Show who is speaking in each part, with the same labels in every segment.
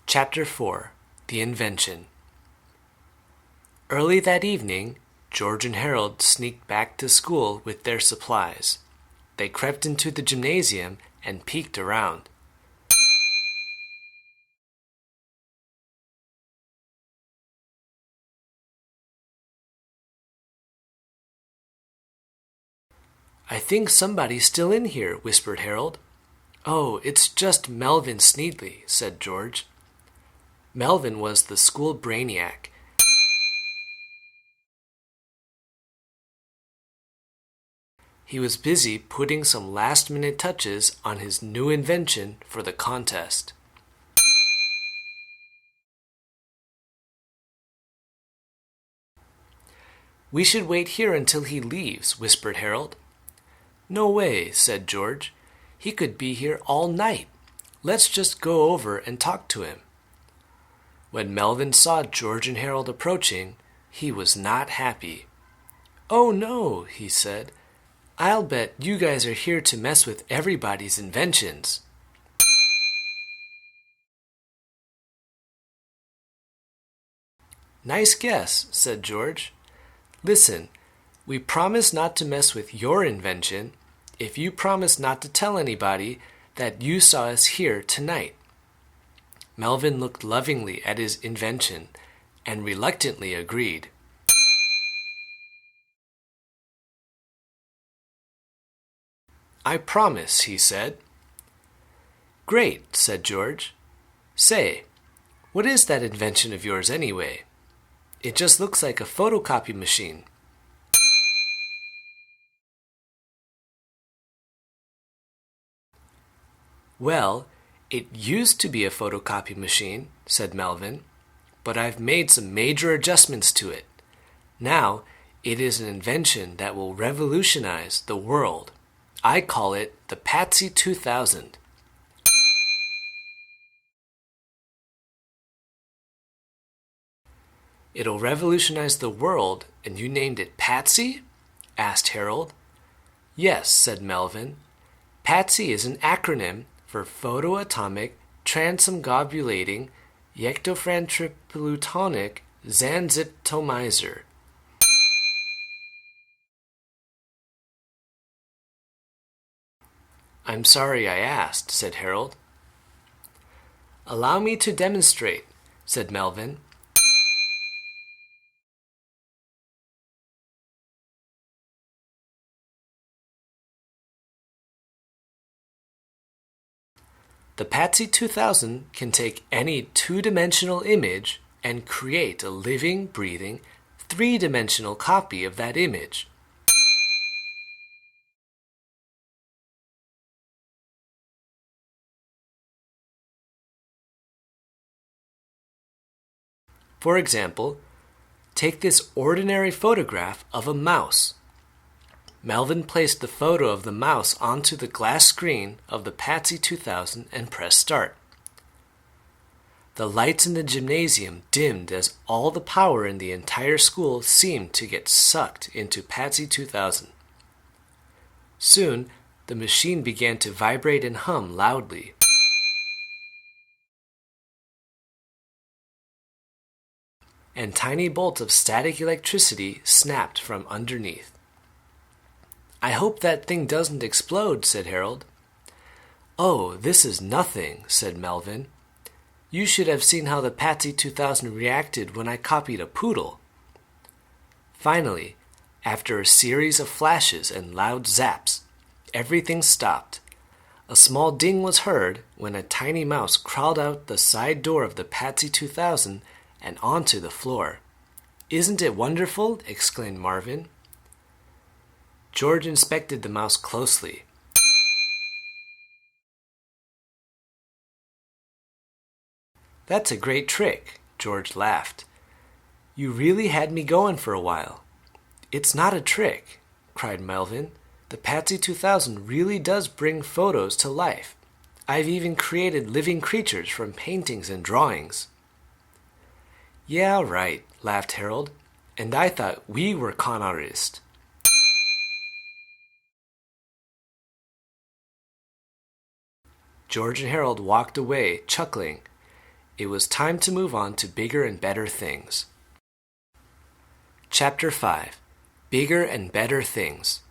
Speaker 1: Chapter 4 The Invention Early that evening, George and Harold sneaked back to school with their supplies. They crept into the gymnasium and peeked around. "I think somebody's still in here," whispered Harold. "Oh, it's just Melvin Sneedley," said George. Melvin was the school brainiac. He was busy putting some last-minute touches on his new invention for the contest. "We should wait here until he leaves," whispered Harold. "No way," said George. "He could be here all night. Let's just go over and talk to him." When Melvin saw George and Harold approaching, he was not happy. "Oh no," he said. "I'll bet you guys are here to mess with everybody's inventions." "Nice guess," said George. "Listen, we promise not to mess with your invention if you promise not to tell anybody that you saw us here tonight." Melvin looked lovingly at his invention and reluctantly agreed. "I promise," he said. "Great," said George. "Say, what is that invention of yours anyway? It just looks like a photocopy machine." "Well, it used to be a photocopy machine," said Melvin, "but I've made some major adjustments to it. Now, it is an invention that will revolutionize the world. I call it the Patsy 2000. "It'll revolutionize the world, and you named it Patsy?" asked Harold. "Yes," said Melvin. "Patsy is an acronym for Photoatomic Transmogobulating Yectofrantriplatonic Zanzitomizer." "I'm sorry I asked," said Harold. "Allow me to demonstrate," said Melvin. The Patsy 2000 can take any two-dimensional image and create a living, breathing, three-dimensional copy of that image. For example, take this ordinary photograph of a mouse. Melvin placed the photo of the mouse onto the glass screen of the Patsy 2000 and pressed start. The lights in the gymnasium dimmed as all the power in the entire school seemed to get sucked into Patsy 2000. Soon, the machine began to vibrate and hum loudly. And tiny bolts of static electricity snapped from underneath. "I hope that thing doesn't explode," said Harold. "Oh, this is nothing," said Melvin. "You should have seen how the Patsy 2000 reacted when I copied a poodle." Finally, after a series of flashes and loud zaps, everything stopped. A small ding was heard when a tiny mouse crawled out the side door of the Patsy 2000 and onto the floor. "Isn't it wonderful?" exclaimed Marvin. George inspected the mouse closely. "That's a great trick," George laughed. "You really had me going for a while." "It's not a trick," cried Melvin. "The Patsy 2000 really does bring photos to life. I've even created living creatures from paintings and drawings." "Yeah, right," laughed Harold. "And I thought we were con artists." George and Harold walked away, chuckling. It was time to move on to bigger and better things. Chapter 5. Bigger and Better Things.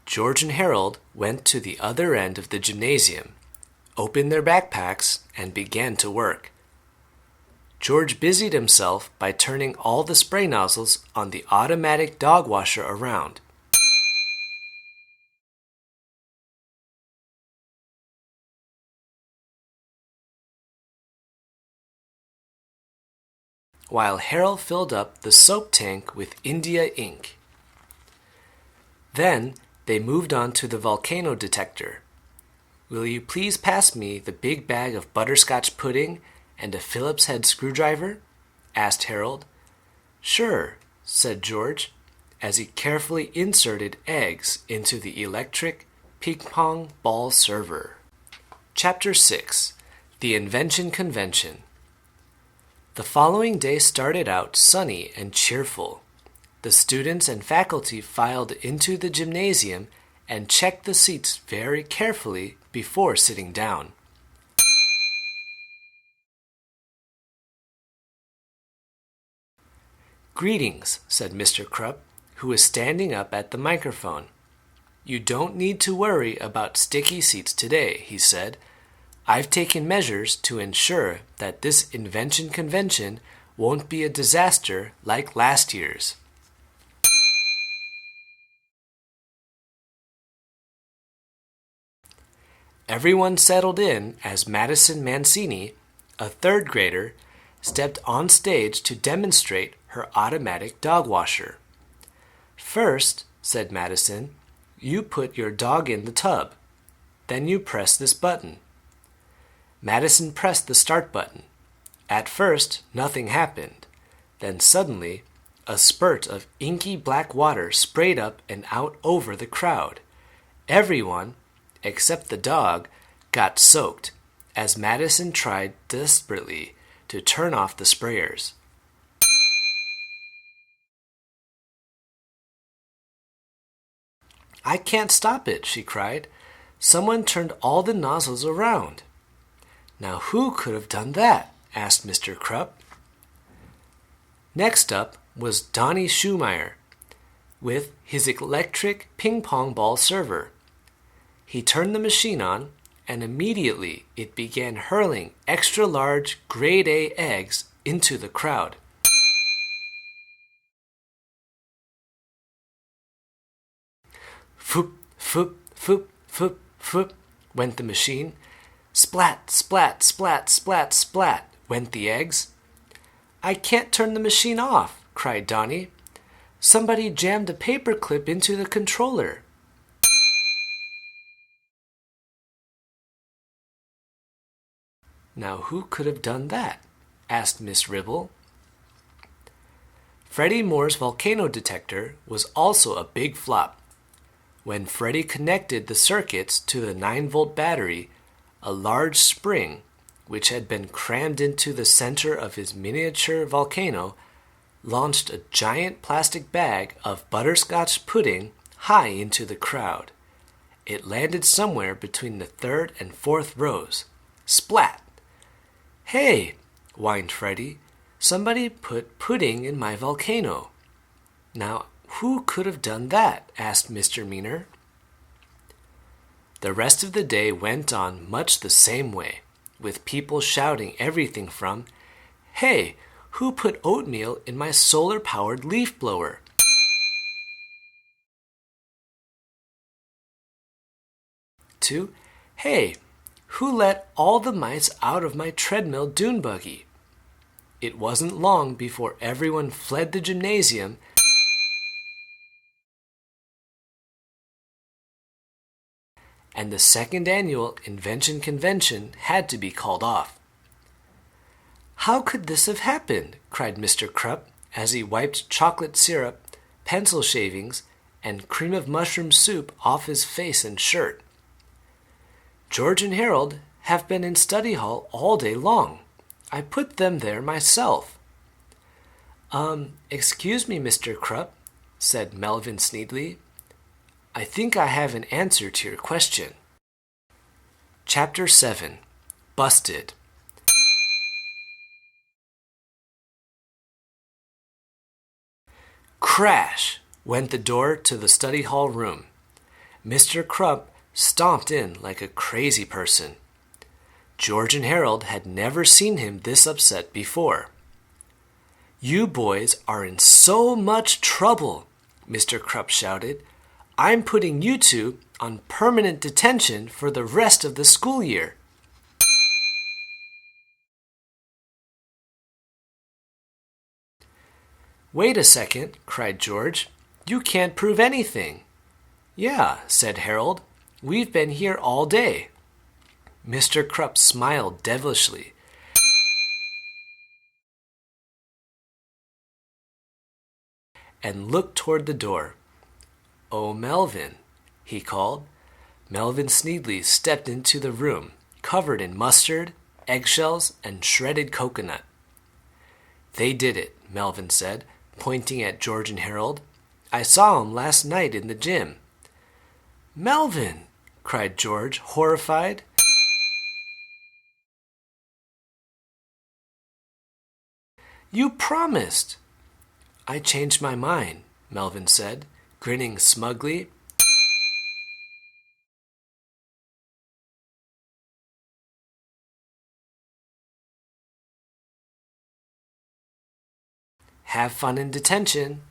Speaker 1: George and Harold went to the other end of the gymnasium, opened their backpacks, and began to work. George busied himself by turning all the spray nozzles on the automatic dog washer around. While Harold filled up the soap tank with India ink. Then they moved on to the volcano detector. Will you please pass me the big bag of butterscotch pudding and a Phillips head screwdriver? Asked Harold. Sure, said George, as he carefully inserted eggs into the electric ping-pong ball server. Chapter 6. The Invention Convention. The following day started out sunny and cheerful. The students and faculty filed into the gymnasium and checked the seats very carefully before sitting down. Greetings, said Mr. Krupp, who was standing up at the microphone. You don't need to worry about sticky seats today, he said. I've taken measures to ensure that this invention convention won't be a disaster like last year's. Everyone settled in as Madison Mancini, a third grader, stepped on stage to demonstrate her automatic dog washer. First, said Madison, you put your dog in the tub. Then you press this button. Madison pressed the start button. At first, nothing happened. Then suddenly, a spurt of inky black water sprayed up and out over the crowd. Everyone, except the dog, got soaked as Madison tried desperately to turn off the sprayers. I can't stop it, she cried. Someone turned all the nozzles around. Now who could have done that? Asked Mr. Krupp. Next up was Donnie Schumeyer with his electric ping-pong ball server. He turned the machine on, and immediately it began hurling extra-large grade A eggs into the crowd. Foop, foop, foop, foop, foop, went the machine. Splat, splat, splat, splat, splat, went the eggs. I can't turn the machine off, cried Donnie. Somebody jammed a paper clip into the controller. Now who could have done that? Asked Miss Ribble. Freddie Moore's volcano detector was also a big flop. When Freddie connected the circuits to the 9-volt battery, a large spring, which had been crammed into the center of his miniature volcano, launched a giant plastic bag of butterscotch pudding high into the crowd. It landed somewhere between the third and fourth rows. Splat! Hey, whined Freddie, somebody put pudding in my volcano. Now, who could have done that? Asked Mr. Meaner. The rest of the day went on much the same way, with people shouting everything from, Hey, who put oatmeal in my solar-powered leaf blower? To, Hey, who let all the mice out of my treadmill dune buggy? It wasn't long before everyone fled the gymnasium and the second annual Invention Convention had to be called off. How could this have happened? Cried Mr. Krupp as he wiped chocolate syrup, pencil shavings, and cream of mushroom soup off his face and shirt. George and Harold have been in study hall all day long. I put them there myself. Excuse me, Mr. Krupp, said Melvin Sneedly. I think I have an answer to your question. Chapter 7. Busted. Crash went the door to the study hall room. Mr. Crump stomped in like a crazy person. George and Harold had never seen him this upset before. You boys are in so much trouble, Mr. Crump shouted. I'm putting you two on permanent detention for the rest of the school year. Wait a second, cried George. You can't prove anything. Yeah, said Harold. We've been here all day. Mr. Crump smiled devilishly. And looked toward the door. Oh, Melvin, he called. Melvin Sneedley stepped into the room, covered in mustard, eggshells, and shredded coconut. They did it, Melvin said, pointing at George and Harold. I saw 'em last night in the gym. Melvin, cried George, horrified. You promised. I changed my mind, Melvin said, grinning smugly. Have fun in detention,